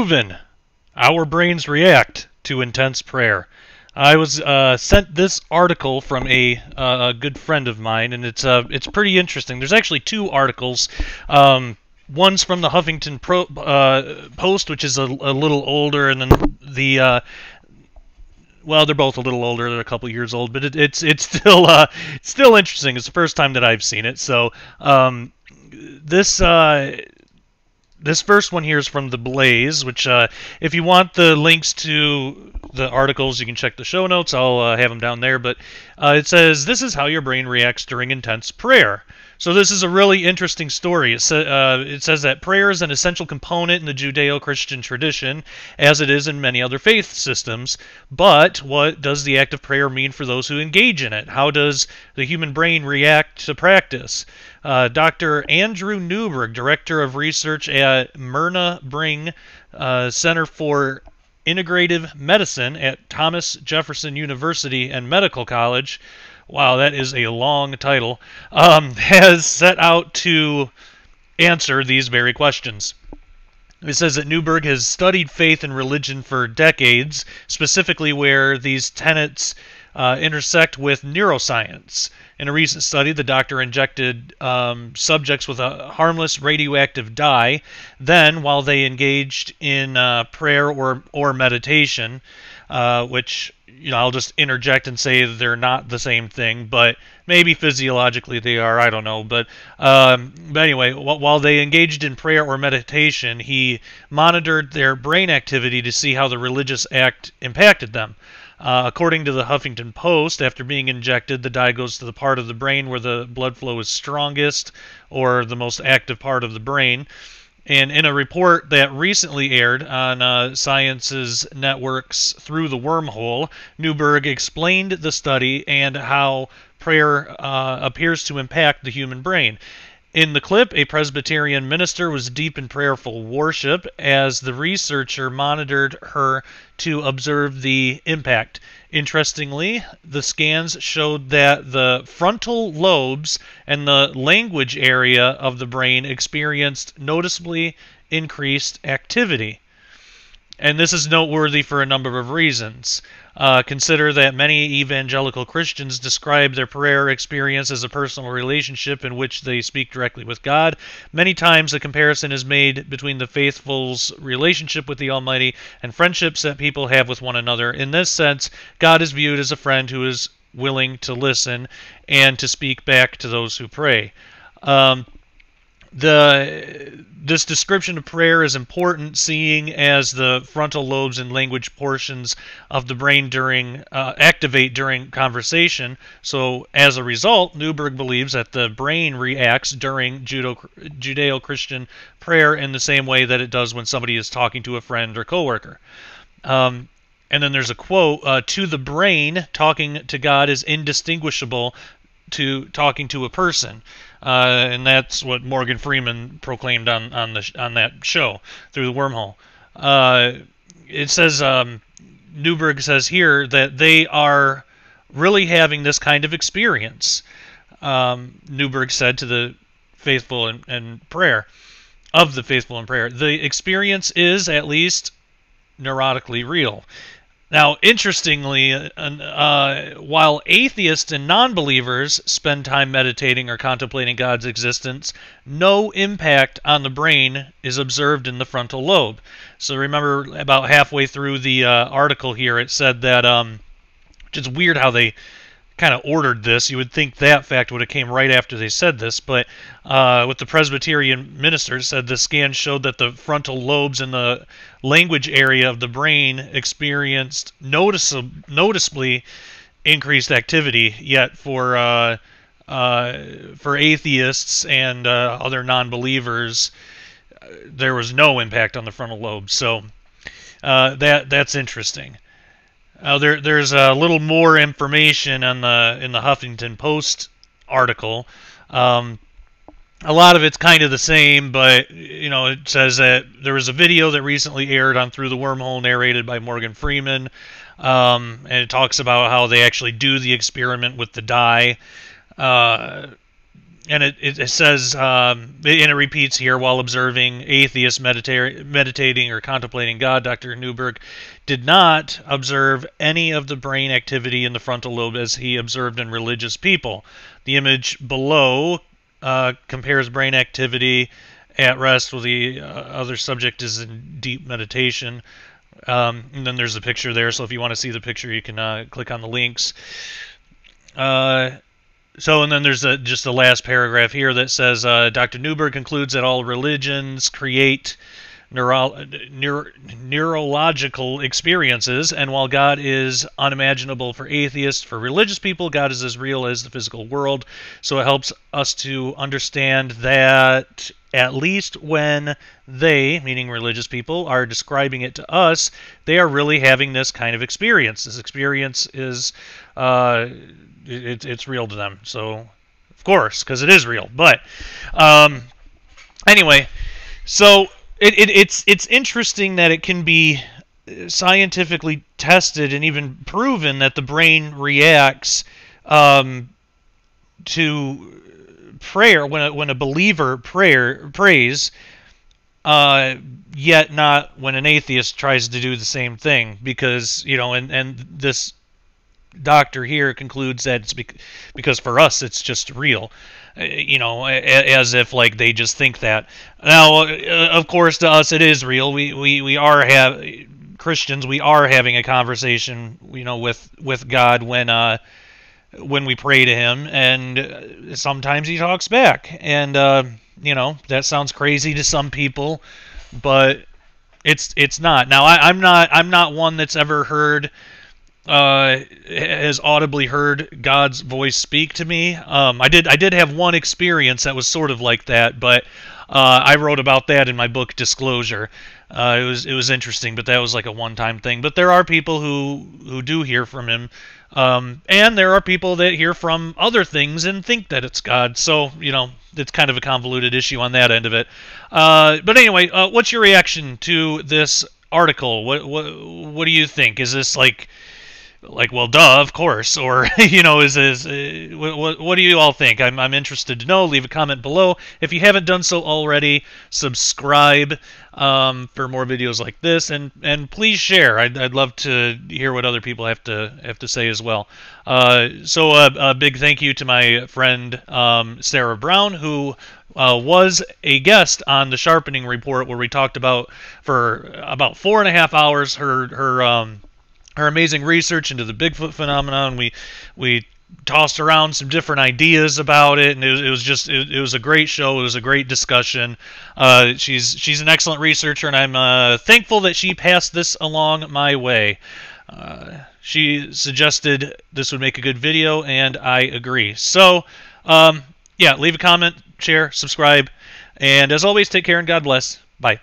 proven. Our brains react to intense prayer. I was sent this article from a good friend of mine, and it's pretty interesting. There's actually two articles. One's from the Huffington Post, which is a little older, and then well, they're both a little older. They're a couple years old, but it's still interesting. It's the first time that I've seen it. So this this first one here is from The Blaze, which if you want the links to the articles, you can check the show notes. I'll have them down there. But it says, this is how your brain reacts during intense prayer. So this is a really interesting story. It says that prayer is an essential component in the Judeo-Christian tradition, as it is in many other faith systems. But what does the act of prayer mean for those who engage in it? How does the human brain react to practice? Dr. Andrew Newberg, Director of Research at Myrna Bring Center for Integrative Medicine at Thomas Jefferson University and Medical College, wow, that is a long title, has set out to answer these very questions. It says that Newberg has studied faith and religion for decades, specifically where these tenets intersect with neuroscience. In a recent study, the doctor injected subjects with a harmless radioactive dye. Then, while they engaged in prayer or meditation, which, you know, I'll just interject and say they're not the same thing, but maybe physiologically they are, I don't know. But anyway, while they engaged in prayer or meditation, he monitored their brain activity to see how the religious act impacted them. According to the Huffington Post, after being injected, the dye goes to the part of the brain where the blood flow is strongest, or the most active part of the brain. And in a report that recently aired on Science's networks Through the Wormhole, Newberg explained the study and how prayer appears to impact the human brain. In the clip, a Presbyterian minister was deep in prayerful worship as the researcher monitored her to observe the impact. Interestingly, the scans showed that the frontal lobes and the language area of the brain experienced noticeably increased activity. And this is noteworthy for a number of reasons. Consider that many evangelical Christians describe their prayer experience as a personal relationship in which they speak directly with God. Many times a comparison is made between the faithful's relationship with the Almighty and friendships that people have with one another. In this sense, God is viewed as a friend who is willing to listen and to speak back to those who pray. This description of prayer is important, seeing as the frontal lobes and language portions of the brain activate during conversation. So as a result, Newberg believes that the brain reacts during Judeo-Christian prayer in the same way that it does when somebody is talking to a friend or coworker. And then there's a quote, to the brain, talking to God is indistinguishable to talking to a person. And that's what Morgan Freeman proclaimed on that show, Through the Wormhole. It says, Newberg says here that they are really having this kind of experience. Newberg said to the faithful in prayer, of the faithful in prayer, the experience is at least neurotically real. Now, interestingly, while atheists and non-believers spend time meditating or contemplating God's existence, no impact on the brain is observed in the frontal lobe. So remember, about halfway through the article here, it said that, which is weird how they kind of ordered this. You would think that fact would have came right after they said this, but with the Presbyterian minister said the scan showed that the frontal lobes and the language area of the brain experienced noticeably increased activity. Yet for atheists and other non-believers, there was no impact on the frontal lobe. So that's interesting. There's a little more information on in the Huffington Post article. A lot of it's kind of the same, but you know, it says that there was a video that recently aired on Through the Wormhole, narrated by Morgan Freeman, and it talks about how they actually do the experiment with the dye. and it says, and it repeats here, while observing atheists meditating or contemplating God, Dr. Newberg did not observe any of the brain activity in the frontal lobe as he observed in religious people. The image below compares brain activity at rest while the other subject is in deep meditation. And then there's a picture there, so if you want to see the picture, you can click on the links. And then there's just the last paragraph here that says, Dr. Newberg concludes that all religions create neurological experiences, and while God is unimaginable for atheists, for religious people, God is as real as the physical world. So it helps us to understand that at least when they, meaning religious people, are describing it to us, they are really having this kind of experience. This experience is it's real to them. So, of course, because it is real. But anyway, so it's interesting that it can be scientifically tested and even proven that the brain reacts to prayer when a believer prays, yet not when an atheist tries to do the same thing, because and this doctor here concludes that it's because for us it's just real, as if like they just think that. Now, of course, to us it is real. We are Christians. We are having a conversation, with God when we pray to Him, and sometimes He talks back, and that sounds crazy to some people, but it's not. Now, I'm not one that's ever heard. Has audibly heard God's voice speak to me. I did have one experience that was sort of like that, but I wrote about that in my book Disclosure. It was interesting, but that was like a one-time thing. But there are people who do hear from Him, and there are people that hear from other things and think that it's God. So it's kind of a convoluted issue on that end of it. But anyway, what's your reaction to this article? What do you think? Is this like, well, duh, of course, or what do you all think? I'm interested to know. Leave a comment below. If you haven't done so already, subscribe for more videos like this, and please share. I'd love to hear what other people have to say as well. So a big thank you to my friend Sarah Brown, who was a guest on the Sharpening Report, where we talked about for about 4.5 hours her amazing research into the Bigfoot phenomenon. We tossed around some different ideas about it, and it was a great show. It was a great discussion. She's an excellent researcher, and I'm thankful that she passed this along my way. She suggested this would make a good video, and I agree. So, yeah, leave a comment, share, subscribe, and as always, take care and God bless. Bye.